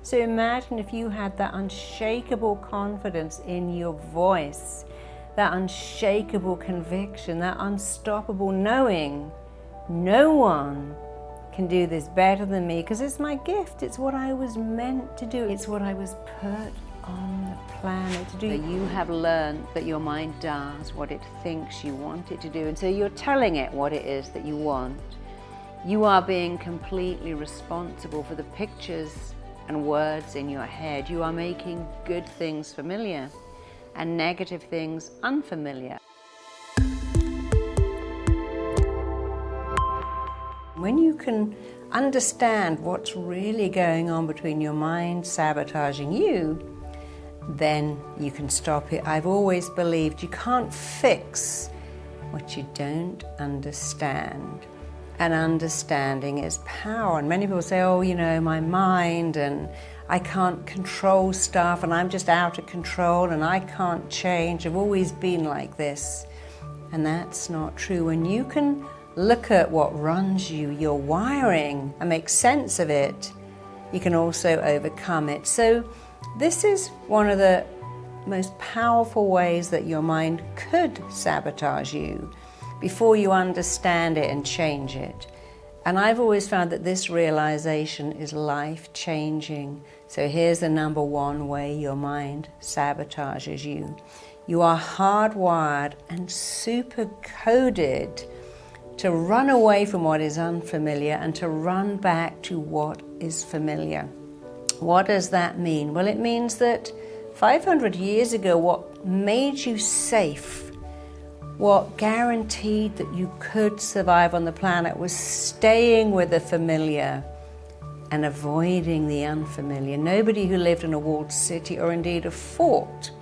So imagine if you had that unshakable confidence in your voice, that unshakable conviction, that unstoppable knowing, no one can do this better than me because it's my gift, it's what I was meant to do, it's what I was put on the planet to do. You have learned that your mind does what it thinks you want it to do, and so you're telling it what it is that you want. You are being completely responsible for the pictures and words in your head. You are making good things familiar and negative things unfamiliar. When you can understand what's really going on between your mind sabotaging you, then you can stop it. I've always believed you can't fix what you don't understand. And understanding is power. And many people say, oh, you know, my mind, and I can't control stuff, and I'm just out of control, and I can't change. I've always been like this. And that's not true. When you can look at what runs you, your wiring, and make sense of it, you can also overcome it. So this is one of the most powerful ways that your mind could sabotage you before you understand it and change it. And I've always found that this realization is life-changing. So here's the number one way your mind sabotages you. You are hardwired and super-coded to run away from what is unfamiliar and to run back to what is familiar. What does that mean? Well, it means that 500 years ago, what made you safe, what guaranteed that you could survive on the planet, was staying with the familiar and avoiding the unfamiliar. Nobody who lived in a walled city or indeed a fort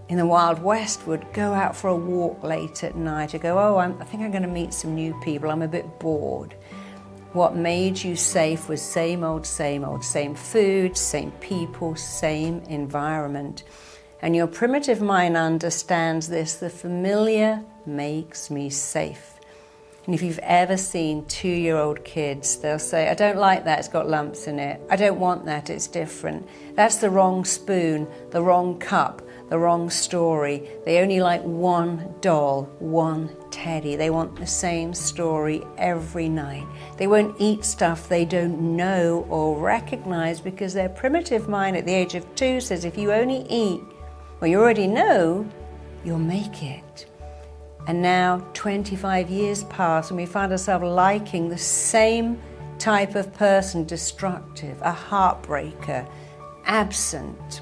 in the Wild West would go out for a walk late at night or go, oh, I think I'm going to meet some new people, I'm a bit bored. What made you safe was same old, same food, same people, same environment. And your primitive mind understands this. The familiar makes me safe. And if you've ever seen 2-year-old kids, they'll say, I don't like that, it's got lumps in it. I don't want that, it's different. That's the wrong spoon, the wrong cup, the wrong story. They only like one doll, one teddy. They want the same story every night. They won't eat stuff they don't know or recognize because their primitive mind at the age of 2 says if you only eat what you already know, you'll make it. And now 25 years pass and we find ourselves liking the same type of person, destructive, a heartbreaker, absent.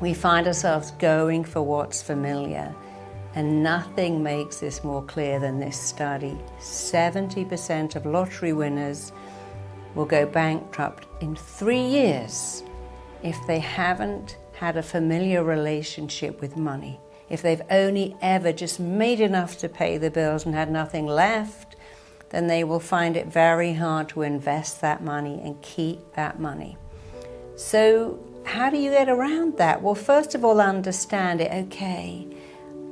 We find ourselves going for what's familiar. And nothing makes this more clear than this study. 70% of lottery winners will go bankrupt in 3 years if they haven't had a familiar relationship with money. If they've only ever just made enough to pay the bills and had nothing left, then they will find it very hard to invest that money and keep that money. So how do you get around that? Well, first of all, understand it. Okay,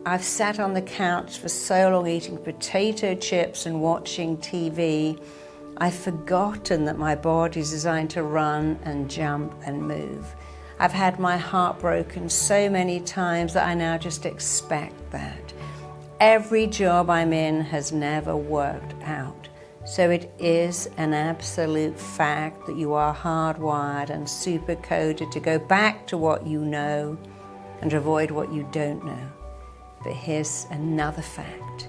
I've sat on the couch for so long eating potato chips and watching TV, I've forgotten that my body is designed to run and jump and move. I've had my heart broken so many times that I now just expect that. Every job I'm in has never worked out. So it is an absolute fact that you are hardwired and super-coded to go back to what you know and avoid what you don't know. But here's another fact.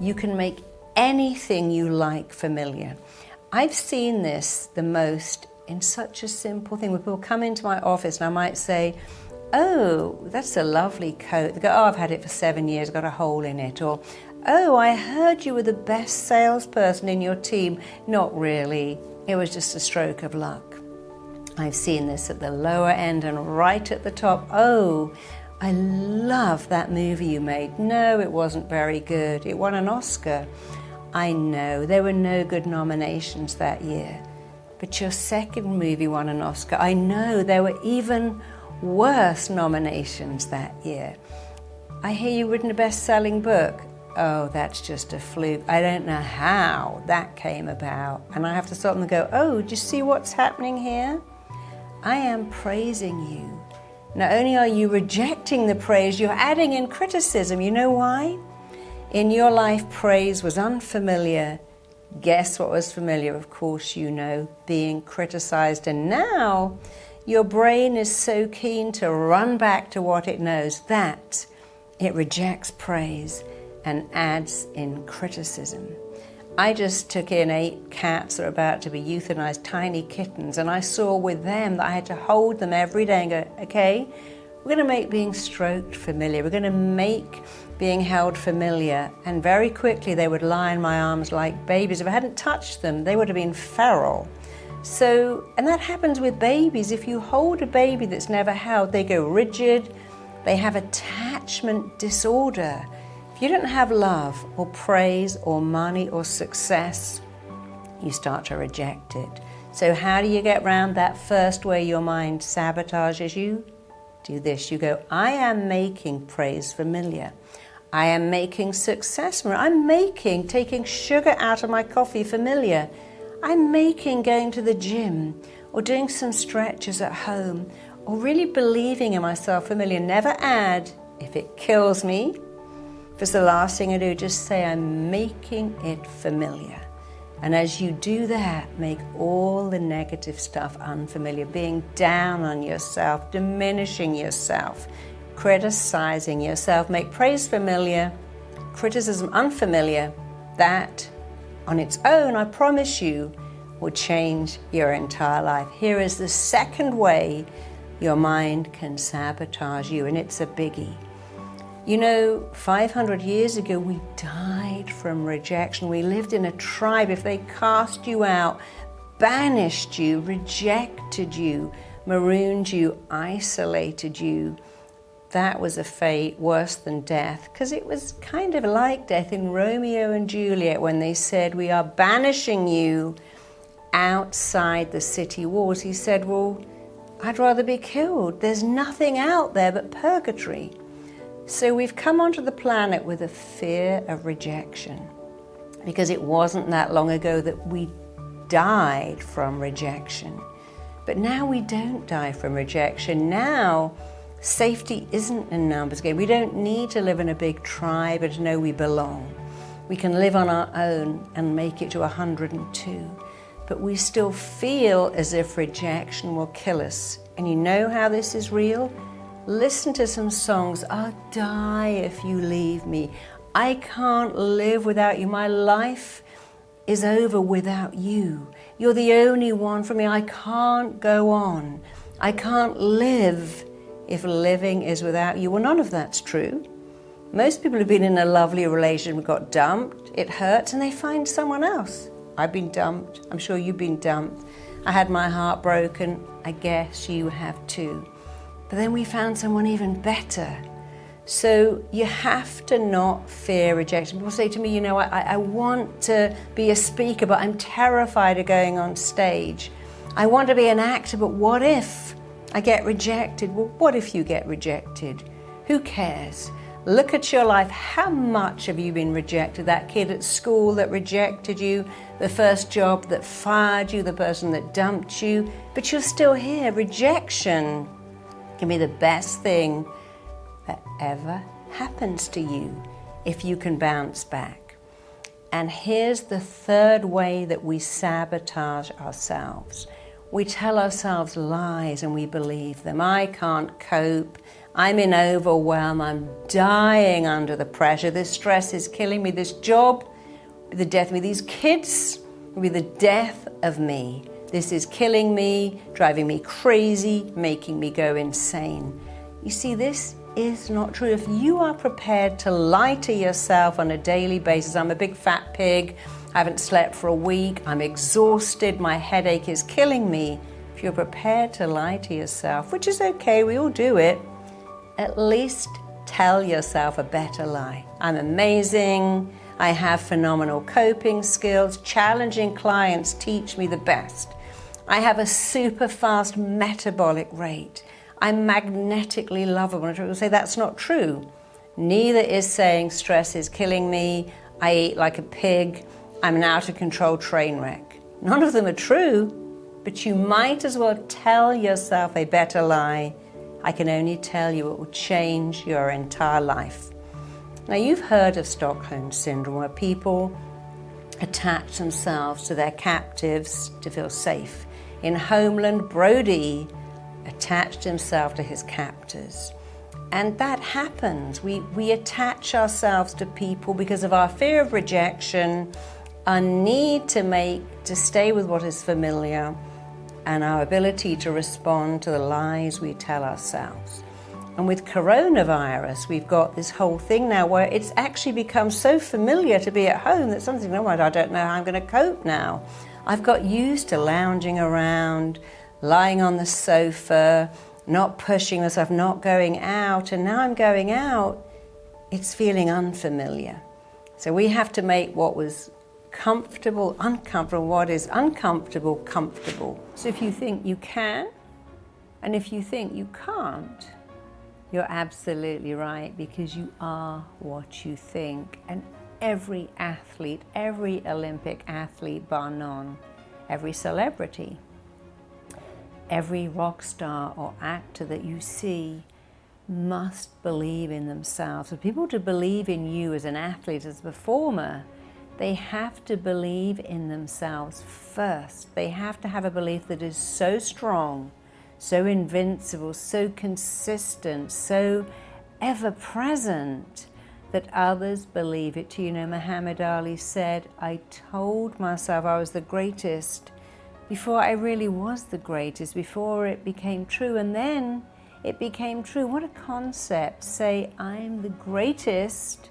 You can make anything you like familiar. I've seen this the most in such a simple thing. When people come into my office and I might say, oh, that's a lovely coat. They go, oh, I've had it for 7 years, got a hole in it. Or, oh, I heard you were the best salesperson in your team. Not really, it was just a stroke of luck. I've seen this at the lower end and right at the top. Oh, I love that movie you made. No, it wasn't very good. It won an Oscar. I know, there were no good nominations that year. But your second movie won an Oscar. I know, there were even worse nominations that year. I hear you've written a best-selling book. Oh, that's just a fluke. I don't know how that came about. And I have to stop them and go, oh, do you see what's happening here? I am praising you. Not only are you rejecting the praise, you're adding in criticism. You know why? In your life, praise was unfamiliar. Guess what was familiar? Of course you know, being criticized. And now your brain is so keen to run back to what it knows that it rejects praise and adds in criticism. I just took in 8 cats that are about to be euthanized, tiny kittens, and I saw with them that I had to hold them every day and go, okay, we're going to make being stroked familiar. We're going to make being held familiar. And very quickly they would lie in my arms like babies. If I hadn't touched them, they would have been feral. So, and that happens with babies. If you hold a baby that's never held, they go rigid. They have attachment disorder. If you don't have love or praise or money or success, you start to reject it. So how do you get around that first way your mind sabotages you? Do this. You go, I am making praise familiar. I am making success familiar. I'm making taking sugar out of my coffee familiar. I'm making going to the gym or doing some stretches at home or really believing in myself familiar. Never add, if it kills me, if it's the last thing I do, just say I'm making it familiar. And as you do that, make all the negative stuff unfamiliar, being down on yourself, diminishing yourself, criticizing yourself. Make praise familiar, criticism unfamiliar. That on its own, I promise you, will change your entire life. Here is the second way your mind can sabotage you, and it's a biggie. You know, 500 years ago, we died from rejection. We lived in a tribe. If they cast you out, banished you, rejected you, marooned you, isolated you, that was a fate worse than death, because it was kind of like death in Romeo and Juliet when they said, we are banishing you outside the city walls. He said, well, I'd rather be killed. There's nothing out there but purgatory. So we've come onto the planet with a fear of rejection, because it wasn't that long ago that we died from rejection. But now we don't die from rejection. Now safety isn't in numbers game. We don't need to live in a big tribe and to know we belong. We can live on our own and make it to 102. But we still feel as if rejection will kill us. And you know how this is real? Listen to some songs. I'll die if you leave me. I can't live without you. My life is over without you. You're the only one for me. I can't go on. I can't live if living is without you. Well, none of that's true. Most people have been in a lovely relationship, got dumped, it hurts, and they find someone else. I've been dumped. I'm sure you've been dumped. I had my heart broken. I guess you have too. But then we found someone even better. So you have to not fear rejection. People say to me, you know, I want to be a speaker, but I'm terrified of going on stage. I want to be an actor, but what if I get rejected? Well, what if you get rejected? Who cares? Look at your life. How much have you been rejected? That kid at school that rejected you, the first job that fired you, the person that dumped you, but you're still here. Rejection can be the best thing that ever happens to you if you can bounce back. And here's the third way that we sabotage ourselves. We tell ourselves lies and we believe them. I can't cope. I'm in overwhelm. I'm dying under the pressure. This stress is killing me. This job, the death of me. These kids will be the death of me. This is killing me, driving me crazy, making me go insane. You see, this is not true. If you are prepared to lie to yourself on a daily basis, I'm a big fat pig, I haven't slept for a week, I'm exhausted, my headache is killing me. If you're prepared to lie to yourself, which is okay, we all do it, at least tell yourself a better lie. I'm amazing, I have phenomenal coping skills, challenging clients teach me the best. I have a super fast metabolic rate. I'm magnetically lovable. And people say that's not true. Neither is saying stress is killing me, I eat like a pig, I'm an out of control train wreck. None of them are true. But you might as well tell yourself a better lie. I can only tell you it will change your entire life. Now, you've heard of Stockholm Syndrome, where people attach themselves to their captives to feel safe. In Homeland, Brody attached himself to his captors. And that happens. We attach ourselves to people because of our fear of rejection, our need to stay with what is familiar, and our ability to respond to the lies we tell ourselves. And with coronavirus, we've got this whole thing now where it's actually become so familiar to be at home that something, oh, I don't know how I'm going to cope now. I've got used to lounging around, lying on the sofa, not pushing myself, not going out, and now I'm going out, it's feeling unfamiliar. So we have to make what was comfortable, uncomfortable, what is uncomfortable, comfortable. So if you think you can, and if you think you can't, you're absolutely right, because you are what you think. And every athlete, every Olympic athlete bar none, every celebrity, every rock star or actor that you see must believe in themselves. For people to believe in you as an athlete, as a performer, they have to believe in themselves first. They have to have a belief that is so strong, so invincible, so consistent, so ever-present that others believe it too. You know, Muhammad Ali said, I told myself I was the greatest before I really was the greatest, before it became true, and then it became true. What a concept. Say, I'm the greatest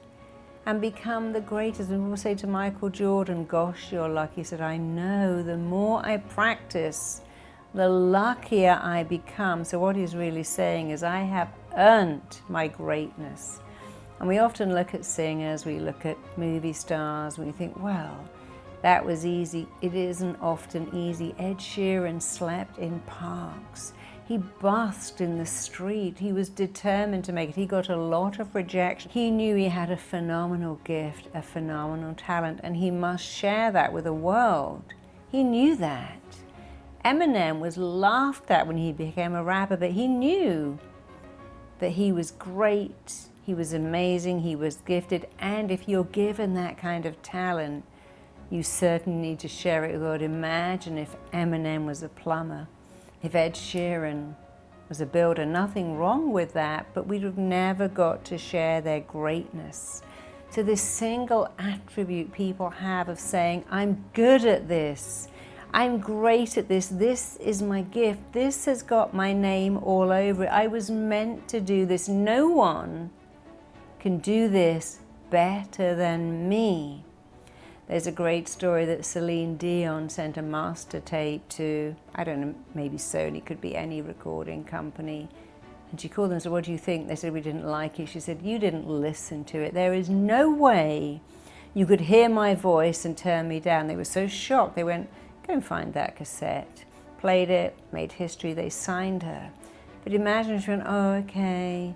and become the greatest. And we'll say to Michael Jordan, gosh, you're lucky. He said, I know, the more I practice, the luckier I become. So what he's really saying is, I have earned my greatness. And we often look at singers, we look at movie stars, and we think, well, that was easy. It isn't often easy. Ed Sheeran slept in parks. He busked in the street. He was determined to make it. He got a lot of rejection. He knew he had a phenomenal gift, a phenomenal talent, and he must share that with the world. He knew that. Eminem was laughed at when he became a rapper, but he knew that he was great, he was amazing, he was gifted, and if you're given that kind of talent, you certainly need to share it with the world. Imagine if Eminem was a plumber, if Ed Sheeran was a builder. Nothing wrong with that, but we'd have never got to share their greatness. So this single attribute people have of saying, I'm good at this, I'm great at this, this is my gift, this has got my name all over it, I was meant to do this, no one can do this better than me. There's a great story that Celine Dion sent a master tape to, I don't know, maybe Sony, could be any recording company. And she called them and said, what do you think? They said, we didn't like it. She said, you didn't listen to it. There is no way you could hear my voice and turn me down. They were so shocked. They went, go and find that cassette. Played it, made history, they signed her. But imagine she went, oh, okay.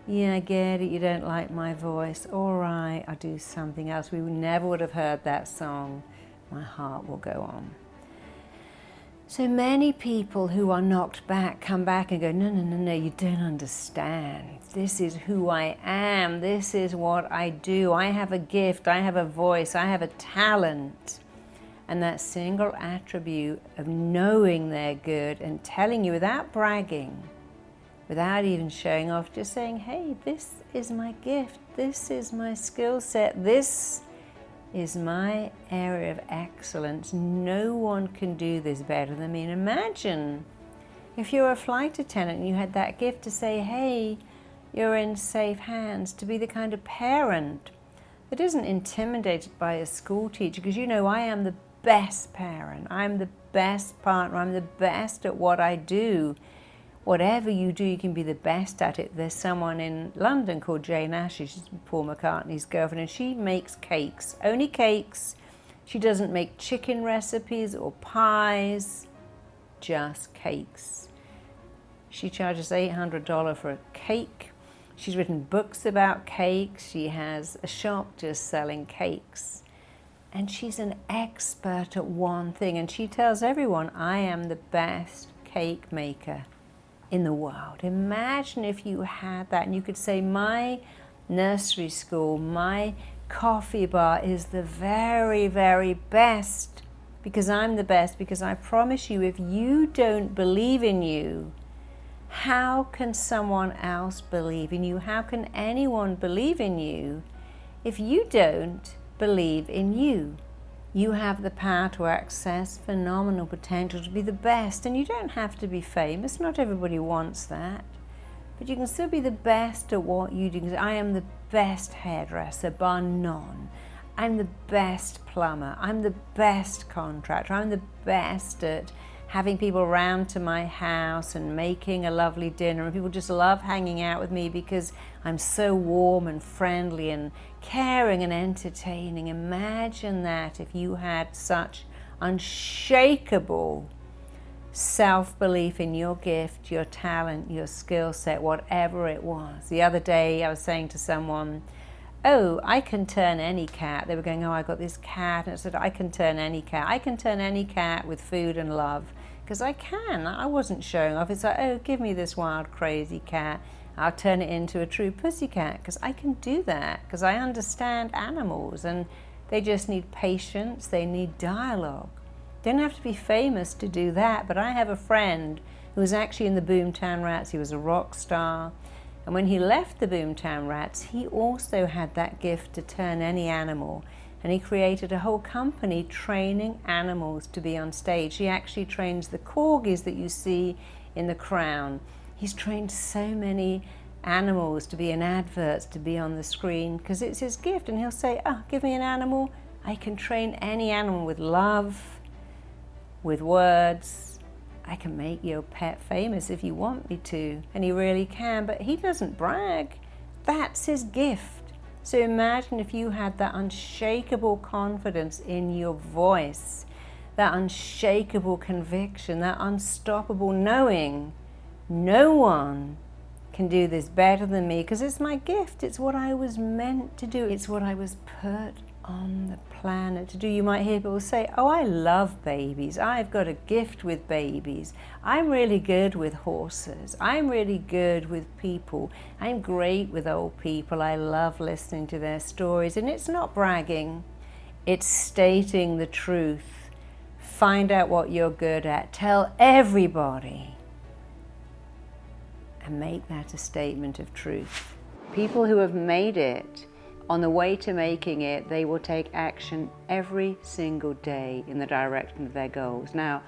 Yeah, I get it, you don't like my voice. All right, I'll do something else. We never would have heard that song. My heart will go on. So many people who are knocked back come back and go, no, no, no, no, you don't understand. This is who I am. This is what I do. I have a gift. I have a voice. I have a talent. And that single attribute of knowing they're good and telling you without bragging, without even showing off, just saying, hey, this is my gift, this is my skill set, this is my area of excellence. No one can do this better than me. And imagine if you're a flight attendant and you had that gift to say, hey, you're in safe hands, to be the kind of parent that isn't intimidated by a school teacher, because you know I am the best parent, I'm the best partner, I'm the best at what I do. Whatever you do, you can be the best at it. There's someone in London called Jane Ashley, she's Paul McCartney's girlfriend, and she makes cakes, only cakes. She doesn't make chicken recipes or pies, just cakes. She charges $800 for a cake. She's written books about cakes. She has a shop just selling cakes. and she's an expert at one thing, and she tells everyone, I am the best cake maker in the world. Imagine if you had that and you could say, my nursery school, my coffee bar is the very, very best because I'm the best, because I promise you, if you don't believe in you, how can someone else believe in you? How can anyone believe in you if you don't believe in you? You have the power to access phenomenal potential to be the best, and you don't have to be famous. Not everybody wants that, but you can still be the best at what you do. I am the best hairdresser, bar none. I'm the best plumber. I'm the best contractor. I'm the best at having people around to my house and making a lovely dinner, and people just love hanging out with me because I'm so warm and friendly and caring and entertaining. Imagine that if you had such unshakable self-belief in your gift, your talent, your skill set, whatever it was. The other day I was saying to someone, oh, I can turn any cat. They were going, oh, I got this cat. And I said, I can turn any cat. I can turn any cat with food and love, because I can. I wasn't showing off. It's like, oh, give me this wild, crazy cat. I'll turn it into a true pussycat, because I can do that, because I understand animals, and they just need patience. They need dialogue. They don't have to be famous to do that, but I have a friend who was actually in the Boomtown Rats. He was a rock star. And when he left the Boomtown Rats, he also had that gift to turn any animal. And he created a whole company training animals to be on stage. He actually trains the corgis that you see in The Crown. He's trained so many animals to be in adverts, to be on the screen, because it's his gift. And he'll say, oh, give me an animal. I can train any animal with love, with words. I can make your pet famous if you want me to. And he really can, but he doesn't brag. That's his gift. So imagine if you had that unshakable confidence in your voice, that unshakable conviction, that unstoppable knowing, no one can do this better than me, because it's my gift. It's what I was meant to do. It's what I was put on the planet to do. You might hear people say, oh, I love babies. I've got a gift with babies. I'm really good with horses. I'm really good with people. I'm great with old people. I love listening to their stories. And it's not bragging. It's stating the truth. Find out what you're good at. Tell everybody. And make that a statement of truth. People who have made it, on the way to making it, they will take action every single day in the direction of their goals. Now,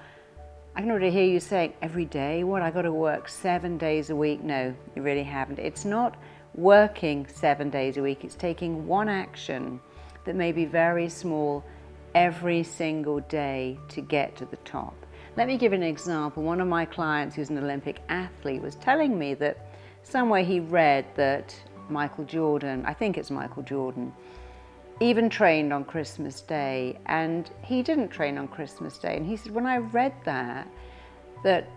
I can already hear you saying, every day? What, I got to work 7 days a week? No, you really haven't. It's not working 7 days a week. It's taking one action that may be very small every single day to get to the top. Let me give an example. One of my clients, who's an Olympic athlete, was telling me that somewhere he read that Michael Jordan, I think it's Michael Jordan, even trained on Christmas Day, and he didn't train on Christmas Day. And he said, when I read that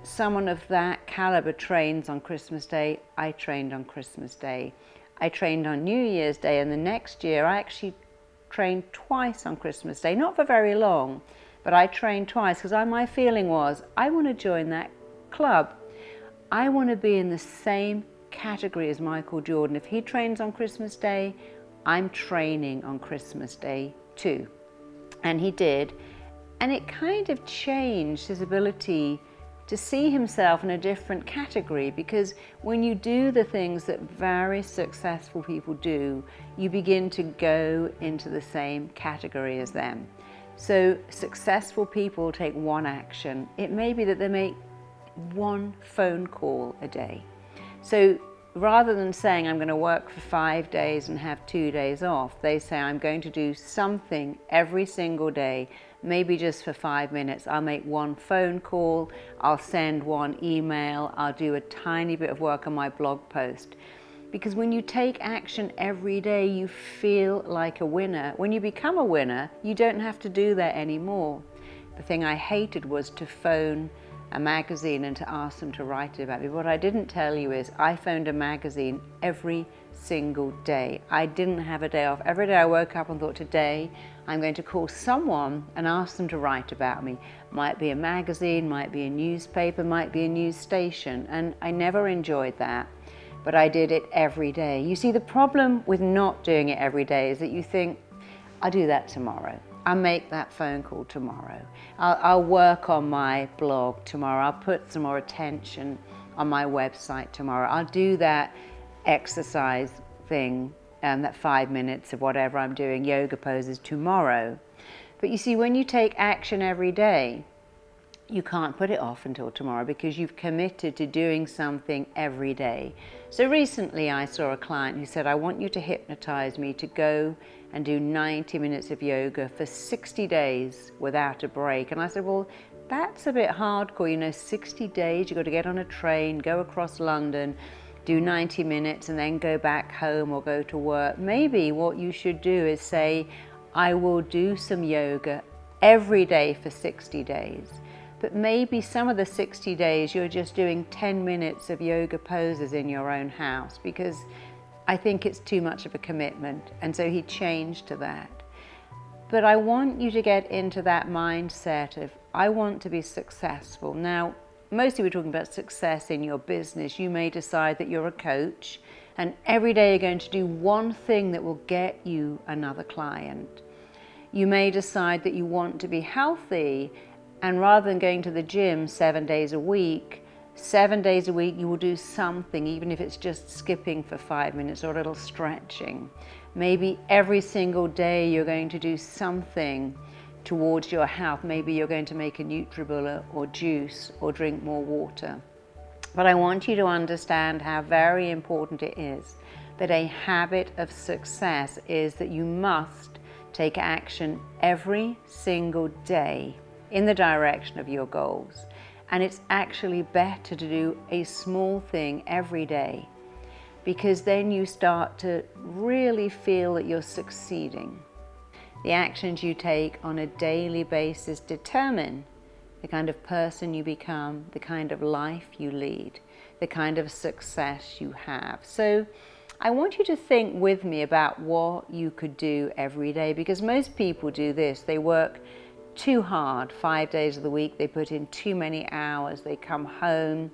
someone of that caliber trains on Christmas Day, I trained on Christmas Day. I trained on New Year's Day, and the next year I actually trained twice on Christmas Day, not for very long, but I trained twice, because my feeling was, I want to join that club. I want to be in the same category as Michael Jordan. If he trains on Christmas Day, I'm training on Christmas Day too. And he did. And it kind of changed his ability to see himself in a different category, because when you do the things that very successful people do, you begin to go into the same category as them. So successful people take one action. It may be that they make one phone call a day. So rather than saying I'm going to work for 5 days and have 2 days off, they say I'm going to do something every single day, maybe just for 5 minutes. I'll make one phone call, I'll send one email, I'll do a tiny bit of work on my blog post. Because when you take action every day, you feel like a winner. When you become a winner, you don't have to do that anymore. The thing I hated was to phone a magazine and to ask them to write about me. What I didn't tell you is I phoned a magazine every single day. I didn't have a day off. Every day I woke up and thought, today I'm going to call someone and ask them to write about me. Might be a magazine, might be a newspaper, might be a news station, and I never enjoyed that. But I did it every day. You see, the problem with not doing it every day is that you think, I'll do that tomorrow. I'll make that phone call tomorrow. I'll work on my blog tomorrow. I'll put some more attention on my website tomorrow. I'll do that exercise thing, that 5 minutes of whatever I'm doing, yoga poses, tomorrow. But you see, when you take action every day, you can't put it off until tomorrow because you've committed to doing something every day. So recently I saw a client who said, I want you to hypnotize me to go and do 90 minutes of yoga for 60 days without a break. And I said, well, that's a bit hardcore, 60 days, you've got to get on a train, go across London, do 90 minutes and then go back home or go to work. Maybe what you should do is say, I will do some yoga every day for 60 days. But maybe some of the 60 days you're just doing 10 minutes of yoga poses in your own house, because I think it's too much of a commitment. And so he changed to that. But I want you to get into that mindset of, I want to be successful. Now, mostly we're talking about success in your business. You may decide that you're a coach and every day you're going to do one thing that will get you another client. You may decide that you want to be healthy, and rather than going to the gym 7 days a week, 7 days a week you will do something, even if it's just skipping for 5 minutes or a little stretching. Maybe every single day you're going to do something towards your health. Maybe you're going to make a NutriBullet or juice or drink more water. But I want you to understand how very important it is that a habit of success is that you must take action every single day in the direction of your goals. And it's actually better to do a small thing every day, because then you start to really feel that you're succeeding. The actions you take on a daily basis determine the kind of person you become, the kind of life you lead, the kind of success you have. So I want you to think with me about what you could do every day, because most people do this. They work too hard 5 days of the week, they put in too many hours, they come home,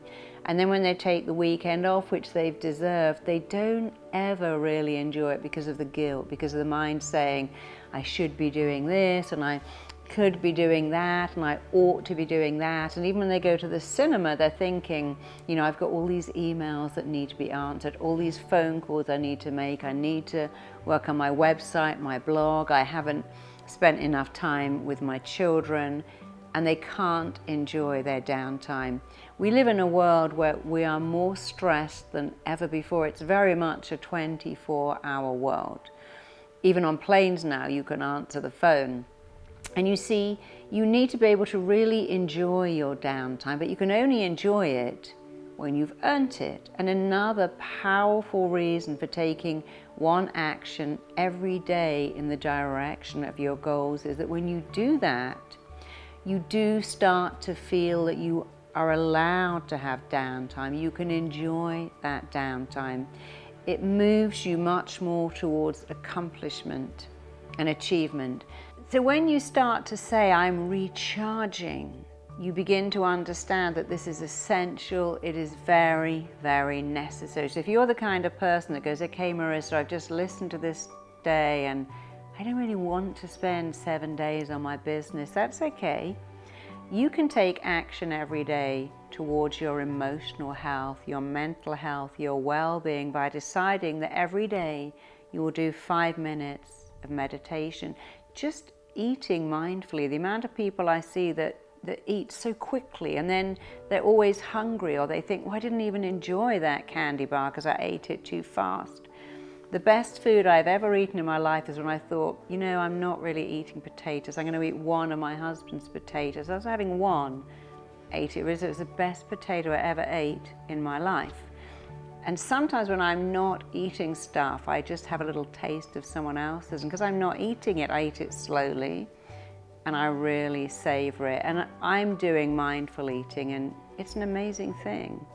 and then when they take the weekend off, which they've deserved, they don't ever really enjoy it because of the guilt, because of the mind saying, I should be doing this, and I could be doing that, and I ought to be doing that. And even when they go to the cinema, they're thinking, I've got all these emails that need to be answered, all these phone calls I need to make, I need to work on my website, my blog, I haven't spent enough time with my children, and they can't enjoy their downtime. We live in a world where we are more stressed than ever before. It's very much a 24-hour world. Even on planes now, you can answer the phone. And you see, you need to be able to really enjoy your downtime, but you can only enjoy it when you've earned it. And another powerful reason for taking one action every day in the direction of your goals is that when you do that, you do start to feel that you are allowed to have downtime. You can enjoy that downtime. It moves you much more towards accomplishment and achievement. So when you start to say, I'm recharging, you begin to understand that this is essential. It is very, very necessary. So if you're the kind of person that goes, okay, Marisa, I've just listened to this day and I don't really want to spend 7 days on my business, that's okay. You can take action every day towards your emotional health, your mental health, your well-being by deciding that every day you will do 5 minutes of meditation, just eating mindfully. The amount of people I see that eat so quickly, and then they're always hungry, or they think, well, I didn't even enjoy that candy bar because I ate it too fast. The best food I've ever eaten in my life is when I thought, I'm not really eating potatoes. I'm going to eat one of my husband's potatoes. I was having one, ate it. It was the best potato I ever ate in my life. And sometimes when I'm not eating stuff, I just have a little taste of someone else's. And because I'm not eating it, I eat it slowly. and I really savor it. And I'm doing mindful eating, and it's an amazing thing.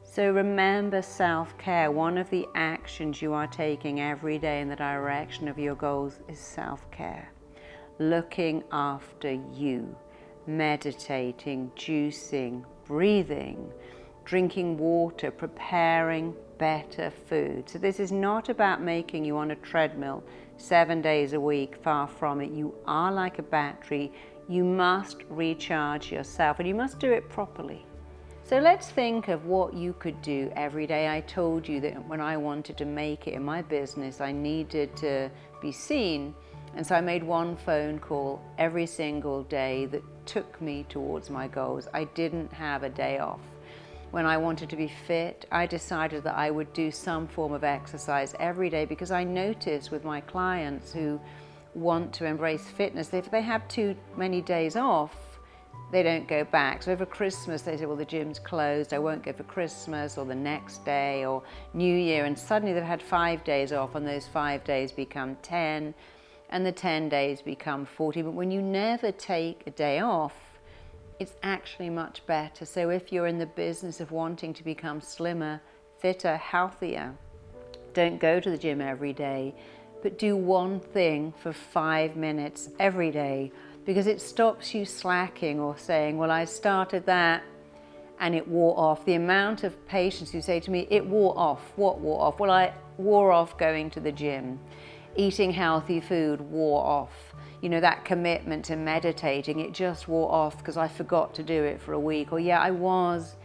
So remember self-care. One of the actions you are taking every day in the direction of your goals is self-care. Looking after you, meditating, juicing, breathing, drinking water, preparing better food. So this is not about making you on a treadmill 7 days a week, far from it. You are like a battery. You must recharge yourself, and you must do it properly. So let's think of what you could do every day. I told you that when I wanted to make it in my business, I needed to be seen. And so I made one phone call every single day that took me towards my goals. I didn't have a day off. When I wanted to be fit, I decided that I would do some form of exercise every day, because I notice with my clients who want to embrace fitness, that if they have too many days off, they don't go back. So over Christmas, they say, well, the gym's closed, I won't go for Christmas, or the next day, or New Year, and suddenly they've had 5 days off, and those 5 days become 10, and the 10 days become 40. But when you never take a day off, it's actually much better. So if you're in the business of wanting to become slimmer, fitter, healthier, don't go to the gym every day, but do one thing for 5 minutes every day, because it stops you slacking or saying, well, I started that and it wore off. The amount of patients who say to me, it wore off. What wore off? Well, I wore off going to the gym. Eating healthy food wore off. You know, that commitment to meditating, it just wore off because I forgot to do it for a week. Or yeah, I was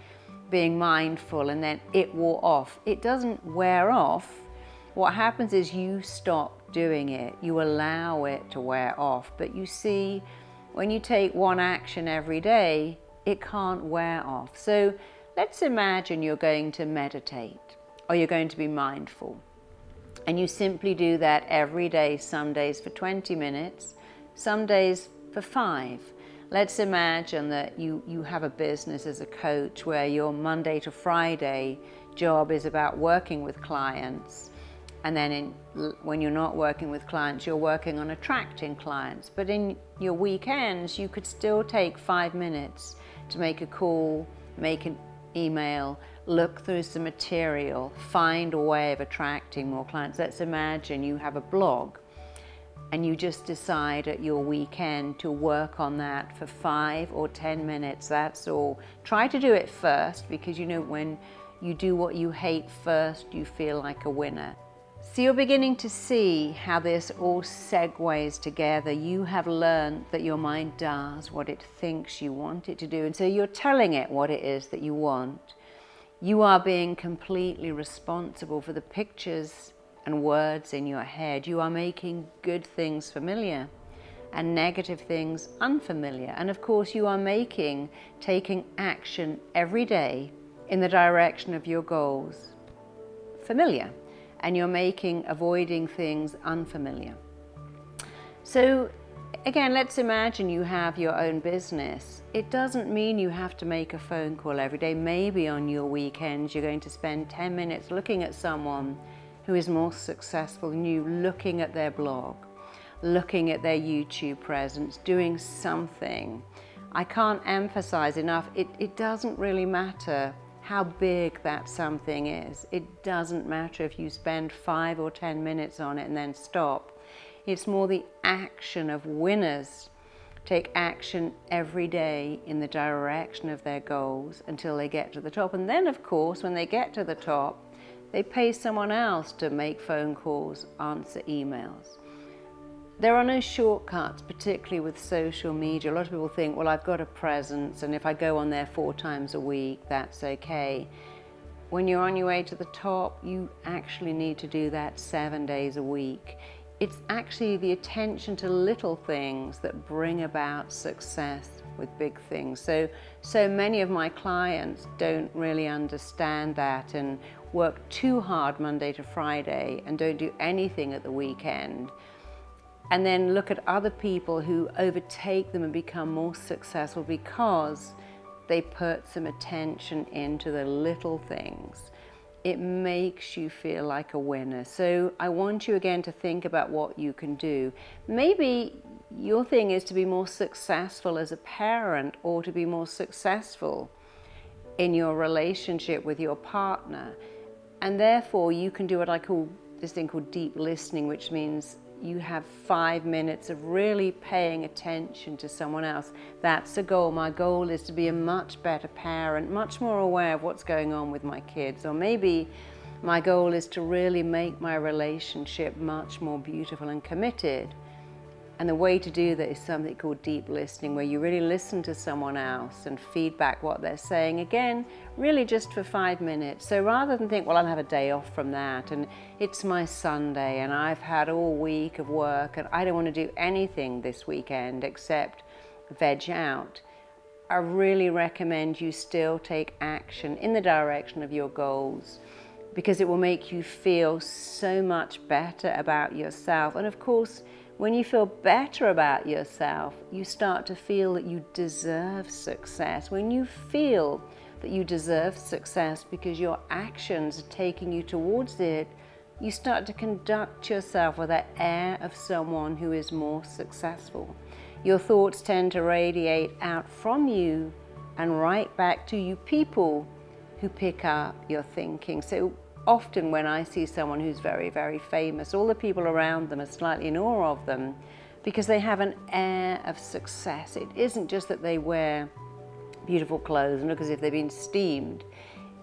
being mindful and then it wore off. It doesn't wear off. What happens is you stop doing it. You allow it to wear off. But you see, when you take one action every day, it can't wear off. So let's imagine you're going to meditate, or you're going to be mindful. And you simply do that every day, some days for 20 minutes, some days for 5. Let's imagine that you have a business as a coach where your Monday to Friday job is about working with clients. And then when you're not working with clients, you're working on attracting clients. But in your weekends, you could still take 5 minutes to make a call, make an email, look through some material, find a way of attracting more clients. Let's imagine you have a blog and you just decide at your weekend to work on that for 5 or 10 minutes, that's all. Try to do it first, because you know when you do what you hate first, you feel like a winner. So you're beginning to see how this all segues together. You have learned that your mind does what it thinks you want it to do, and so you're telling it what it is that you want. You are being completely responsible for the pictures and words in your head. You are making good things familiar and negative things unfamiliar. And of course, you are taking action every day in the direction of your goals familiar. And you're avoiding things unfamiliar. So again, let's imagine you have your own business. It doesn't mean you have to make a phone call every day. Maybe on your weekends, you're going to spend 10 minutes looking at someone who is more successful than you, looking at their blog, looking at their YouTube presence, doing something. I can't emphasize enough, it doesn't really matter how big that something is. It doesn't matter if you spend 5 or 10 minutes on it and then stop. It's more the action of winners. Take action every day in the direction of their goals until they get to the top. And then, of course, when they get to the top, they pay someone else to make phone calls, answer emails. There are no shortcuts, particularly with social media. A lot of people think, well, I've got a presence, and if I go on there 4 times a week, that's okay. When you're on your way to the top, you actually need to do that 7 days a week. It's actually the attention to little things that bring about success with big things. So many of my clients don't really understand that and work too hard Monday to Friday and don't do anything at the weekend. And then look at other people who overtake them and become more successful because they put some attention into the little things. it makes you feel like a winner. So I want you again to think about what you can do. Maybe your thing is to be more successful as a parent, or to be more successful in your relationship with your partner. And therefore you can do what I call this thing called deep listening, which means you have 5 minutes of really paying attention to someone else. That's a goal. My goal is to be a much better parent, much more aware of what's going on with my kids. Or maybe my goal is to really make my relationship much more beautiful and committed. And the way to do that is something called deep listening, where you really listen to someone else and feedback what they're saying. Again, really just for 5 minutes. So rather than think, well, I'll have a day off from that, and it's my Sunday, and I've had all week of work, and I don't want to do anything this weekend except veg out, I really recommend you still take action in the direction of your goals, because it will make you feel so much better about yourself. And of course, when you feel better about yourself, you start to feel that you deserve success. When you feel that you deserve success because your actions are taking you towards it, you start to conduct yourself with that air of someone who is more successful. Your thoughts tend to radiate out from you and right back to you people who pick up your thinking. So often when I see someone who's very, very famous, all the people around them are slightly in awe of them because they have an air of success. It isn't just that they wear beautiful clothes and look as if they've been steamed.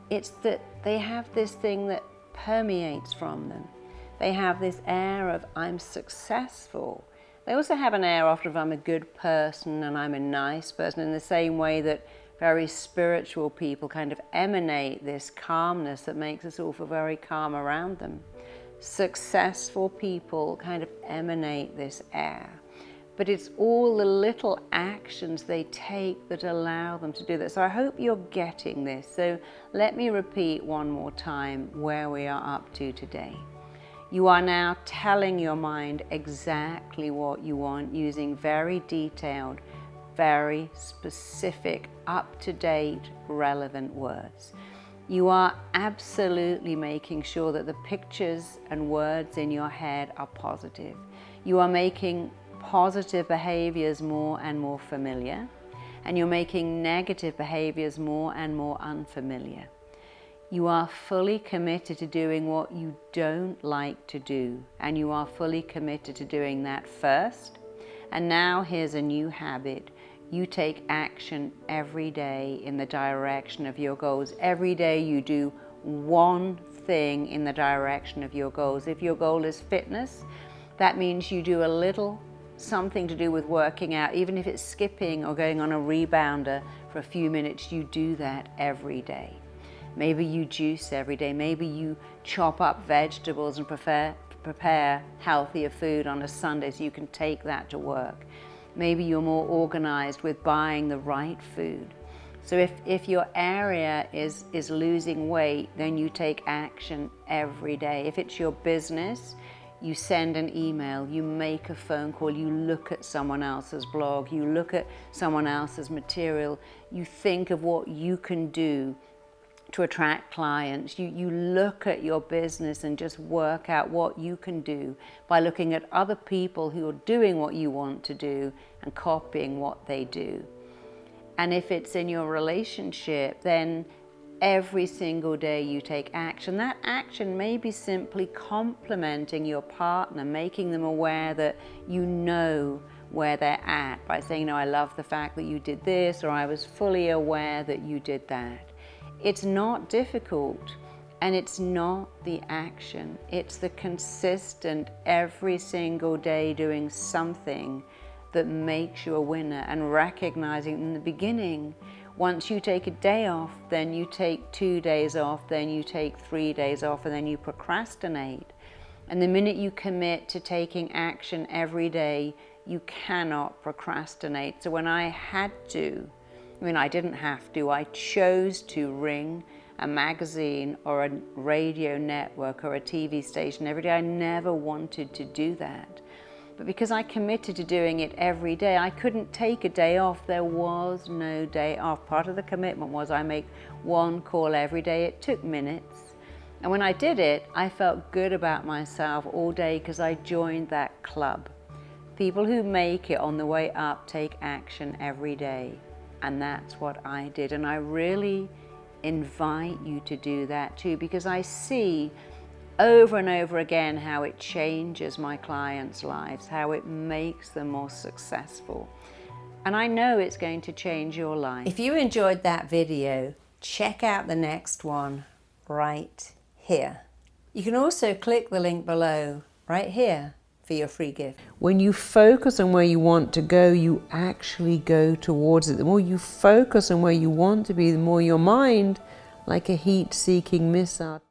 It's that they have this thing that permeates from them. They have this air of, I'm successful. They also have an air often of, I'm a good person and I'm a nice person, in the same way that very spiritual people kind of emanate this calmness that makes us all feel very calm around them. Successful people kind of emanate this air. But it's all the little actions they take that allow them to do that. So I hope you're getting this. So let me repeat one more time where we are up to today. You are now telling your mind exactly what you want, using very detailed, very specific, up-to-date, relevant words. You are absolutely making sure that the pictures and words in your head are positive. You are making positive behaviors more and more familiar, and you're making negative behaviors more and more unfamiliar. You are fully committed to doing what you don't like to do, and you are fully committed to doing that first. And now here's a new habit. You take action every day in the direction of your goals. Every day you do one thing in the direction of your goals. If your goal is fitness, that means you do a little something to do with working out. Even if it's skipping or going on a rebounder for a few minutes, you do that every day. Maybe you juice every day. Maybe you chop up vegetables and prepare healthier food on a Sunday so you can take that to work. Maybe you're more organized with buying the right food. So if your area is losing weight, then you take action every day. If it's your business, you send an email, you make a phone call, you look at someone else's blog, you look at someone else's material, you think of what you can do to attract clients. You look at your business and just work out what you can do by looking at other people who are doing what you want to do and copying what they do. And if it's in your relationship, then every single day you take action. That action may be simply complimenting your partner, making them aware that you know where they're at by saying, I love the fact that you did this, or I was fully aware that you did that. It's not difficult, and it's not the action. It's the consistent, every single day doing something that makes you a winner, and recognizing in the beginning, once you take a day off, then you take 2 days off, then you take 3 days off, and then you procrastinate. And the minute you commit to taking action every day, you cannot procrastinate. So when I had to, I didn't have to, I chose to ring a magazine or a radio network or a TV station every day. I never wanted to do that. But because I committed to doing it every day, I couldn't take a day off. There was no day off. Part of the commitment was I make one call every day. It took minutes. And when I did it, I felt good about myself all day because I joined that club. People who make it on the way up take action every day. And that's what I did. And I really invite you to do that too, because I see over and over again how it changes my clients' lives, how it makes them more successful. And I know it's going to change your life. If you enjoyed that video, check out the next one right here. You can also click the link below right here for your free gift. When you focus on where you want to go, you actually go towards it. The more you focus on where you want to be, the more your mind, like a heat-seeking missile,